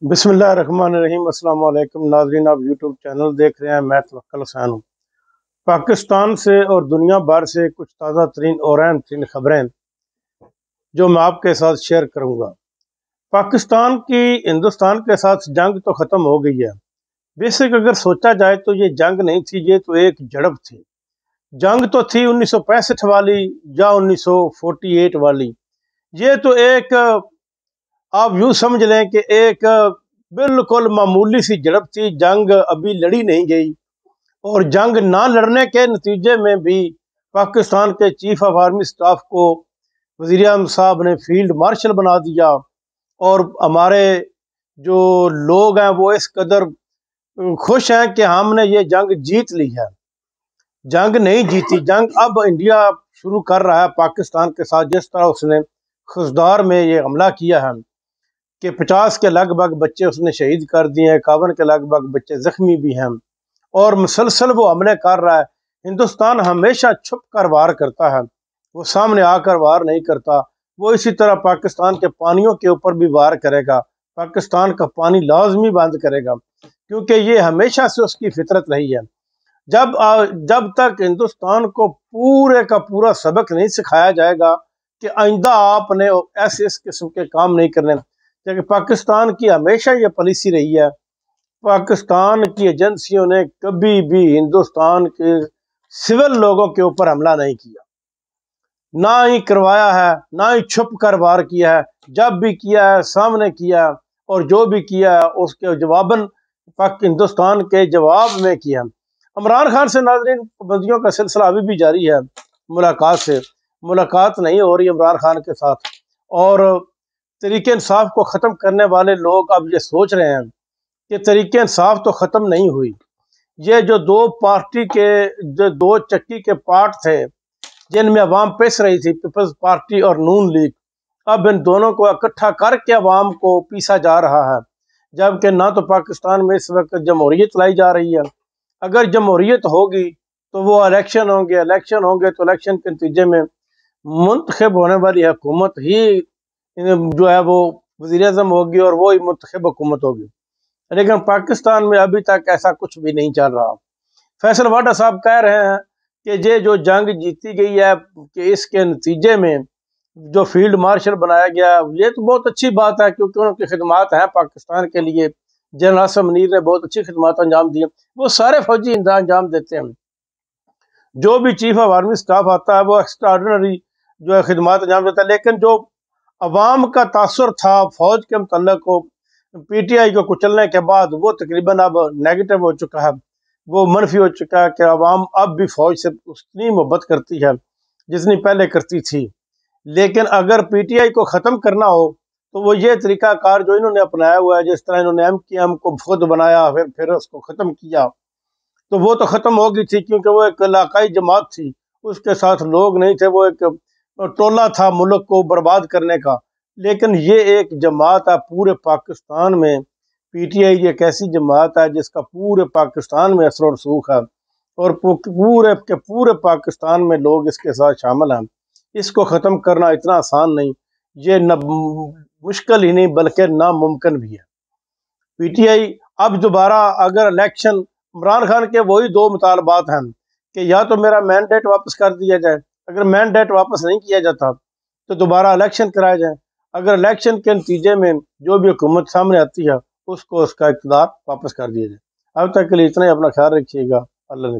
बिस्मिल्लाहिर्रहमानिर्रहीम। अस्सलाम वालेकुम नाज़रीन, आप यूट्यूब चैनल देख रहे हैं। मैं तवक्कुल हुसैन हूँ। पाकिस्तान से और दुनिया भर से कुछ ताज़ा तरीन और अहम तरीन खबरें जो मैं आपके साथ शेयर करूँगा। पाकिस्तान की हिंदुस्तान के साथ जंग तो ख़त्म हो गई है। बेसिक अगर सोचा जाए तो ये जंग नहीं थी, ये तो एक झड़प थी। जंग तो थी 1965 वाली या 1948 वाली। ये तो एक, आप यूँ समझ लें कि एक बिल्कुल मामूली सी झड़प थी। जंग अभी लड़ी नहीं गई और जंग ना लड़ने के नतीजे में भी पाकिस्तान के चीफ ऑफ आर्मी स्टाफ को वज़ीर आज़म साहब ने फील्ड मार्शल बना दिया। और हमारे जो लोग हैं वो इस कदर खुश हैं कि हमने ये जंग जीत ली है। जंग नहीं जीती, जंग अब इंडिया शुरू कर रहा है पाकिस्तान के साथ। जिस तरह उसने खुजदार में ये हमला किया है कि 50 के लगभग बच्चे उसने शहीद कर दिए हैं, 51 के लगभग बच्चे जख्मी भी हैं और मुसलसल वो हमले कर रहा है। हिंदुस्तान हमेशा छुप कर वार करता है, वो सामने आकर वार नहीं करता। वो इसी तरह पाकिस्तान के पानियों के ऊपर भी वार करेगा, पाकिस्तान का पानी लाजमी बंद करेगा, क्योंकि ये हमेशा से उसकी फितरत रही है। जब तक हिंदुस्तान को पूरे का पूरा सबक नहीं सिखाया जाएगा कि आइंदा आपने ऐसे इस किस्म के काम नहीं करने, क्योंकि पाकिस्तान की हमेशा ये पॉलिसी रही है। पाकिस्तान की एजेंसियों ने कभी भी हिंदुस्तान के सिविल लोगों के ऊपर हमला नहीं किया, ना ही करवाया है, ना ही छुप कर वार किया है। जब भी किया है सामने किया है, और जो भी किया है उसके जवाबन हिंदुस्तान के जवाब में किया। इमरान खान से नाज़रीन पाबंदियों का सिलसिला अभी भी जारी है। मुलाकात नहीं हो रही इमरान खान के साथ, और तरीके इंसाफ को ख़त्म करने वाले लोग अब ये सोच रहे हैं कि तरीके इंसाफ तो ख़त्म नहीं हुई। ये जो दो चक्की के पार्ट थे जिनमें अवाम पिस रही थी, पीपल्स पार्टी और नून लीग, अब इन दोनों को इकट्ठा करके अवाम को पीसा जा रहा है। जबकि ना तो पाकिस्तान में इस वक्त जमहूरियत लाई जा रही है। अगर जमहूरियत होगी तो वो इलेक्शन होंगे तो इलेक्शन के नतीजे में मुंतखब होने वाली हुकूमत ही जो है वो वज़ीर आज़म होगी और वो ही मुंतखब हुकूमत होगी। लेकिन पाकिस्तान में अभी तक ऐसा कुछ भी नहीं चल रहा। फैसल वाडा साहब कह रहे हैं कि ये जो जंग जीती गई है कि इसके नतीजे में जो फील्ड मार्शल बनाया गया, ये तो बहुत अच्छी बात है, क्योंकि उनकी खिदमात हैं पाकिस्तान के लिए। जनरल आसिम मुनीर ने बहुत अच्छी खिदमात अंजाम दी, वो सारे फौजी अंजाम देते हैं। जो भी चीफ ऑफ आर्मी स्टाफ आता है वो एक्स्ट्राऑर्डिनरी जो है खिदमात अंजाम देता है। लेकिन जो अवाम का तासुर था फौज के मतलब को PTI को कुचलने के बाद, वो तकरीबन अब नेगेटिव हो चुका है, वो मनफी हो चुका है कि अवाम अब भी फौज से उतनी मोहब्बत करती है जितनी पहले करती थी। लेकिन अगर PTI को ख़त्म करना हो तो वो ये तरीक़ाकार जो इन्होंने अपनाया हुआ है, जिस तरह इन्होंने MKM को खुद बनाया फिर उसको ख़त्म किया, तो वो तो ख़त्म हो गई थी, क्योंकि वो एक इलाकाई जमात थी, उसके साथ लोग नहीं थे, वो एक टोला था मुल्क को बर्बाद करने का। लेकिन ये एक जमात है पूरे पाकिस्तान में। PTI एक ऐसी जमात है जिसका पूरे पाकिस्तान में असर और रसूख है, और पूरे के पूरे पाकिस्तान में लोग इसके साथ शामिल हैं। इसको ख़त्म करना इतना आसान नहीं, ये न मुश्किल ही नहीं बल्कि नामुमकिन भी है। PTI अब दोबारा अगर इलेक्शन, इमरान खान के वही दो मुतालबात हैं कि या तो मेरा मैंडेट वापस कर दिया जाए, अगर मैंडेट वापस नहीं किया जाता तो दोबारा इलेक्शन कराया जाए, अगर इलेक्शन के नतीजे में जो भी हुकूमत सामने आती है उसको उसका इक़्तिदार वापस कर दिया जाए। अब तक के लिए इतना ही। अपना ख्याल रखिएगा। अल्लाह ने